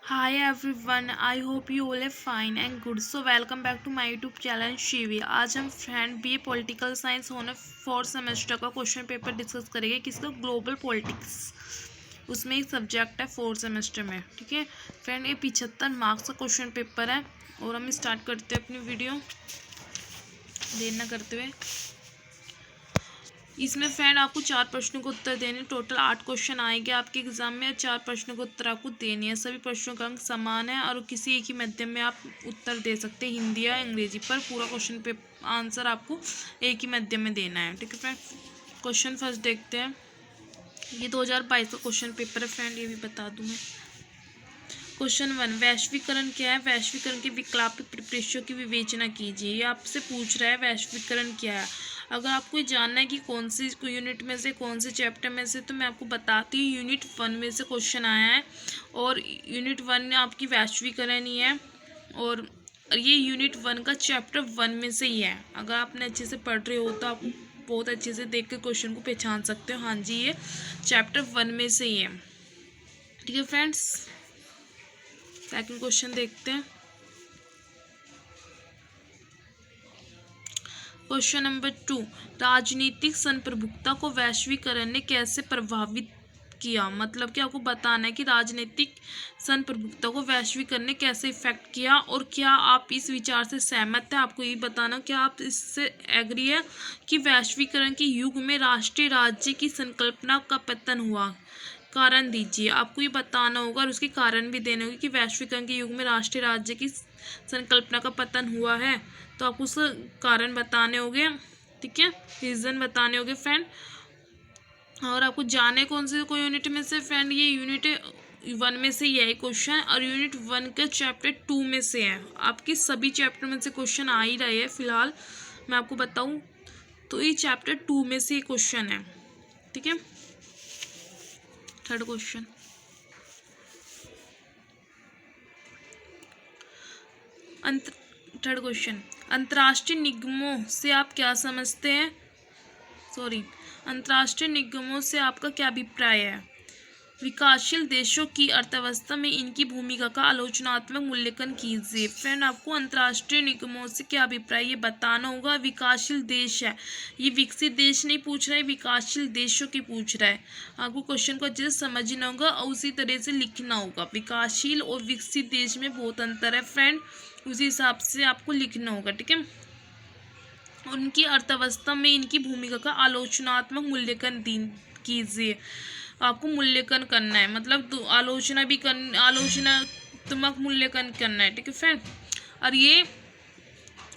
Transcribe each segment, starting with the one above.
Hi everyone, I hope you all are fine and good. So welcome back to my YouTube channel Shivi. आज हम friend B political science होने fourth semester का question paper discuss करेंगे। किसका? Global politics. उसमें एक subject है fourth semester में। ठीक है फ्रेंड, ये 75 मार्क्स का क्वेश्चन पेपर है और हम स्टार्ट करते हैं अपनी वीडियो देर न करते हुए। इसमें फ्रेंड आपको 4 प्रश्नों को उत्तर देने, टोटल 8 क्वेश्चन आएंगे आपके एग्जाम में। 4 प्रश्नों को उत्तर आपको देनी है। सभी प्रश्नों का अंक समान है और किसी एक ही माध्यम में आप उत्तर दे सकते हैं, हिंदी या अंग्रेजी, पर पूरा क्वेश्चन पे आंसर आपको एक ही माध्यम में देना है। ठीक है फ्रेंड, क्वेश्चन फर्स्ट देखते हैं। ये 2022 का क्वेश्चन पेपर है फ्रेंड, ये भी बता दूँ मैं। क्वेश्चन 1, वैश्वीकरण क्या है? वैश्वीकरण के वैकल्पिक परिदृश्यों की विवेचना कीजिए। ये आपसे पूछ रहा है वैश्वीकरण क्या है। अगर आपको ये जानना है कि कौन सी यूनिट में से, कौन से चैप्टर में से, तो मैं आपको बताती हूँ। यूनिट 1 में से क्वेश्चन आया है और यूनिट 1 आपकी वैश्वीकरण ही है और ये यूनिट 1 का चैप्टर 1 में से ही है। अगर आपने अच्छे से पढ़ रहे हो तो आप बहुत अच्छे से देख के क्वेश्चन को पहचान सकते हो। हाँ जी, ये चैप्टर 1 में से ही है। ठीक है फ्रेंड्स, सेकंड क्वेश्चन देखते हैं। क्वेश्चन नंबर 2, राजनीतिक संप्रभुता को वैश्वीकरण ने कैसे प्रभावित किया? मतलब कि आपको बताना है कि राजनीतिक संप्रभुता को वैश्वीकरण ने कैसे इफेक्ट किया और क्या आप इस विचार से सहमत हैं। आपको ये बताना क्या आप इससे एग्री है कि वैश्वीकरण के युग में राष्ट्रीय राज्य की संकल्पना का पतन हुआ। कारण दीजिए। आपको ये बताना होगा और उसके कारण भी देने होंगे कि वैश्वीकरण के युग में राष्ट्रीय राज्य की संकल्पना का पतन हुआ है, तो आपको उसका कारण बताने होंगे। ठीक है, रीजन बताने होंगे फ्रेंड। और आपको जाने कौन से कोई यूनिट में से फ्रेंड, ये यूनिट 1 में से यही क्वेश्चन और यूनिट 1 का चैप्टर 2 में से है। आपके सभी चैप्टर में से क्वेश्चन आ ही रहे हैं फिलहाल, मैं आपको बताऊं तो ये चैप्टर 2 में से क्वेश्चन है। ठीक है, थर्ड क्वेश्चन। थर्ड क्वेश्चन, अंतर्राष्ट्रीय निगमों से आप क्या समझते हैं? अंतर्राष्ट्रीय निगमों से आपका क्या अभिप्राय है? विकासशील देशों की अर्थव्यवस्था में इनकी भूमिका का आलोचनात्मक मूल्यांकन कीजिए। फ्रेंड, आपको अंतर्राष्ट्रीय निगमों से क्या अभिप्राय ये बताना होगा। विकासशील देश है, ये विकसित देश नहीं पूछ रहा है, विकासशील देशों की पूछ रहा है। आपको क्वेश्चन को अच्छे से समझना होगा और उसी तरह से लिखना होगा। विकासशील और विकसित देश में बहुत अंतर है फ्रेंड, उसी हिसाब से आपको लिखना होगा। ठीक है, उनकी अर्थव्यवस्था में इनकी भूमिका का आलोचनात्मक मूल्यांकन कीजिए। आपको मूल्यांकन करना है, मतलब आलोचना भी आलोचनात्मक मूल्यांकन करना है। ठीक है फ्रेंड, और ये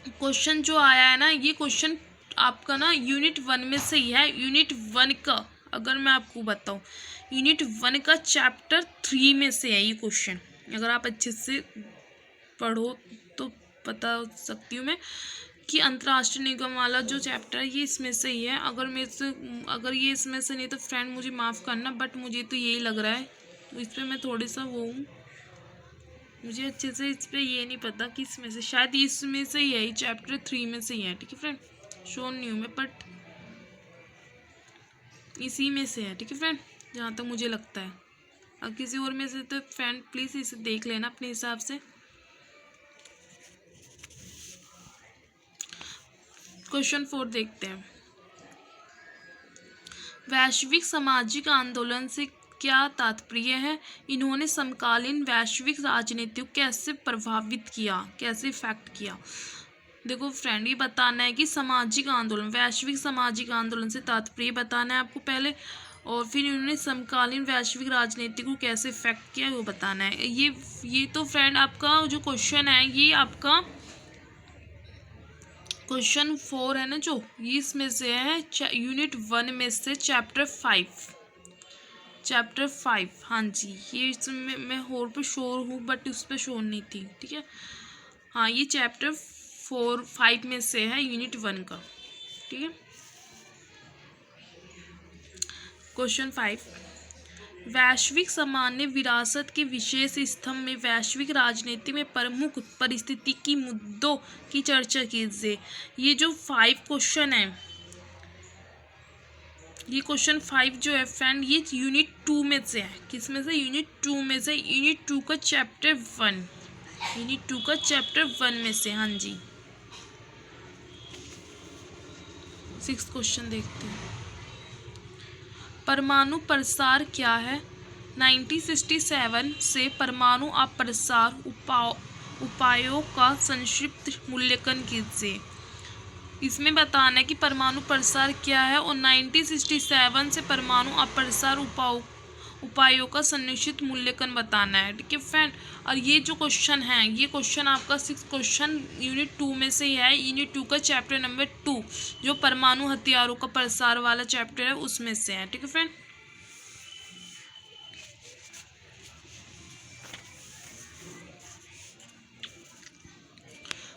क्वेश्चन जो आया है ना, ये क्वेश्चन आपका ना यूनिट 1 में से ही है। यूनिट 1 का अगर मैं आपको बताऊं, यूनिट 1 का चैप्टर 3 में से है ये क्वेश्चन। अगर आप अच्छे से पढ़ो तो बता सकती हूँ मैं कि अंतर्राष्ट्रीय निगम वाला जो चैप्टर है ये इसमें से ही है। अगर ये इसमें से नहीं तो फ्रेंड मुझे माफ़ करना, बट मुझे तो यही लग रहा है। तो इस पर मैं थोड़ी सा वो हूँ, मुझे अच्छे से इस पर ये नहीं पता कि इसमें से, शायद इसमें से ही है, चैप्टर 3 में से ही है। ठीक है फ्रेंड, श्योर नहीं हूँ मैं, बट इसी में से है। ठीक है फ्रेंड, जहाँ तक मुझे लगता है। अब किसी और में से तो फ्रेंड प्लीज़ इसे देख लेना अपने हिसाब से। क्वेश्चन 4 देखते हैं। वैश्विक सामाजिक आंदोलन से क्या तात्पर्य है? इन्होंने समकालीन वैश्विक राजनीति को कैसे प्रभावित किया, कैसे इफेक्ट किया? देखो फ्रेंड, ये बताना है कि सामाजिक आंदोलन, वैश्विक सामाजिक आंदोलन से तात्पर्य बताना है आपको पहले, और फिर इन्होंने समकालीन वैश्विक राजनीति को कैसे इफेक्ट किया वो बताना है। ये तो फ्रेंड आपका जो क्वेश्चन है, ये आपका क्वेश्चन 4 है ना, जो ये इसमें से है यूनिट 1 में से चैप्टर 5। हाँ जी, ये इसमें मैं और पे श्योर हूँ बट उस पर श्योर नहीं थी। ठीक है, हाँ ये चैप्टर 5 में से है यूनिट 1 का। ठीक है, क्वेश्चन 5, वैश्विक सामान्य विरासत के विशेष स्तंभ में वैश्विक राजनीति में प्रमुख परिस्थितिकी मुद्दों की चर्चा कीजिए। ये जो 5 क्वेश्चन है, ये क्वेश्चन 5 जो है फ्रेंड, ये यूनिट 2 में से है। किस में से? यूनिट 2 में से, यूनिट 2 का चैप्टर 1, यूनिट 2 का चैप्टर 1 में से। हाँ जी, 6 क्वेश्चन देखते हैं। परमाणु प्रसार क्या है? 1967 से परमाणु अप्रसार उपायों का संक्षिप्त मूल्यांकन कीजिए। इसमें बताना है कि परमाणु प्रसार क्या है और 1967 से परमाणु अप्रसार उपायों का संक्षिप्त मूल्यांकन बताना है। ठीक है फ्रेंड, और ये जो क्वेश्चन है, ये क्वेश्चन आपका 6 क्वेश्चन यूनिट 2 में से ही है। यूनिट 2 का चैप्टर नंबर 2 जो परमाणु हथियारों का प्रसार वाला चैप्टर है उसमें से है। ठीक है फ्रेंड,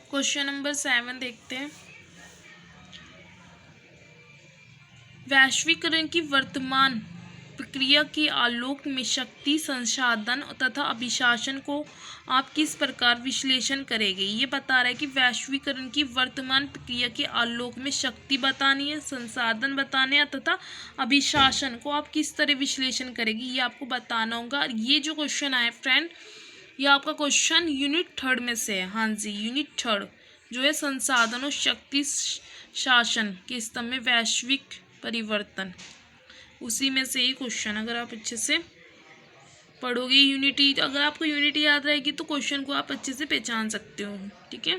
क्वेश्चन नंबर 7 देखते हैं। वैश्वीकरण की वर्तमान प्रक्रिया के आलोक में शक्ति संसाधन तथा अभिशासन को आप किस प्रकार विश्लेषण करेंगे? ये बता रहा है कि वैश्वीकरण की वर्तमान प्रक्रिया के आलोक में शक्ति बतानी है, संसाधन बताने हैं तथा अभिशासन को आप किस तरह विश्लेषण करेंगे, ये आपको बताना होगा। ये जो क्वेश्चन आए फ्रेंड, ये आपका क्वेश्चन यूनिट 3 में से है। हाँ जी, यूनिट 3 जो है संसाधन और शक्ति शासन के स्तंभ में वैश्विक परिवर्तन, उसी में से ही क्वेश्चन। अगर आप अच्छे से पढ़ोगे यूनिटी, अगर आपको यूनिटी याद रहेगी तो क्वेश्चन को आप अच्छे से पहचान सकते हो। ठीक है,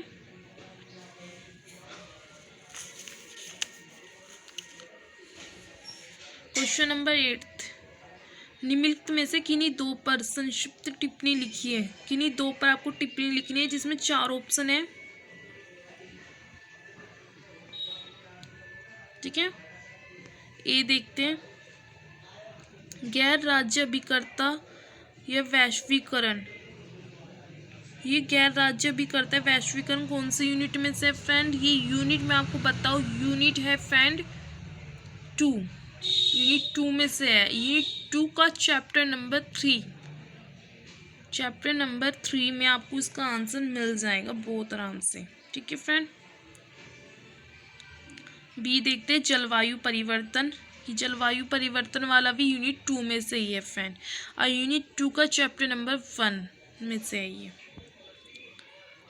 क्वेश्चन नंबर 8, निम्नलिखित में से किन्हीं 2 पर संक्षिप्त टिप्पणी लिखी है। किन्हीं 2 पर आपको टिप्पणी लिखनी है जिसमें 4 ऑप्शन है। ठीक है, ए देखते हैं, गैर राज्य अभिकर्ता या वैश्वीकरण। ये गैर राज्य अभिकर्ता वैश्वीकरण कौन से यूनिट में से फ्रेंड? ये यूनिट में आपको बताओ, यूनिट है फ्रेंड 2, यूनिट 2 में से है। यूनिट 2 का चैप्टर नंबर 3, चैप्टर नंबर 3 में आपको इसका आंसर मिल जाएगा बहुत आराम से। ठीक है फ्रेंड, बी देखते हैं, जलवायु परिवर्तन। कि जलवायु परिवर्तन वाला भी यूनिट 2 में से ही है फ्रेंड, और यूनिट 2 का चैप्टर नंबर 1 में से है ये।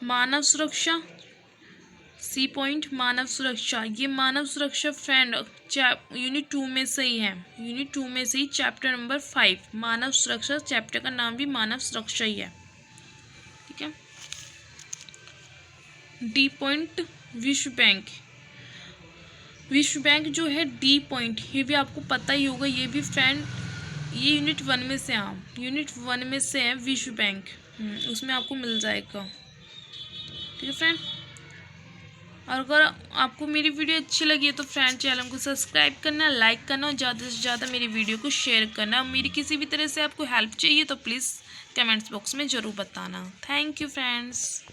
मानव सुरक्षा, सी पॉइंट, मानव सुरक्षा। ये मानव सुरक्षा फ्रेंड यूनिट 2 में से ही है। यूनिट 2 में से ही चैप्टर नंबर 5 मानव सुरक्षा, चैप्टर का नाम भी मानव सुरक्षा ही है। ठीक है, डी पॉइंट, विश्व बैंक। विश्व बैंक जो है डी पॉइंट, ये भी आपको पता ही होगा। ये भी फ्रेंड ये यूनिट 1 में से, हाँ यूनिट 1 में से है विश्व बैंक, उसमें आपको मिल जाएगा। ठीक है फ्रेंड, और अगर आपको मेरी वीडियो अच्छी लगी है तो फ्रेंड चैनल को सब्सक्राइब करना, लाइक करना और ज़्यादा से ज़्यादा मेरी वीडियो को शेयर करना। मेरी किसी भी तरह से आपको हेल्प चाहिए तो प्लीज़ कमेंट्स बॉक्स में ज़रूर बताना। Thank you friends.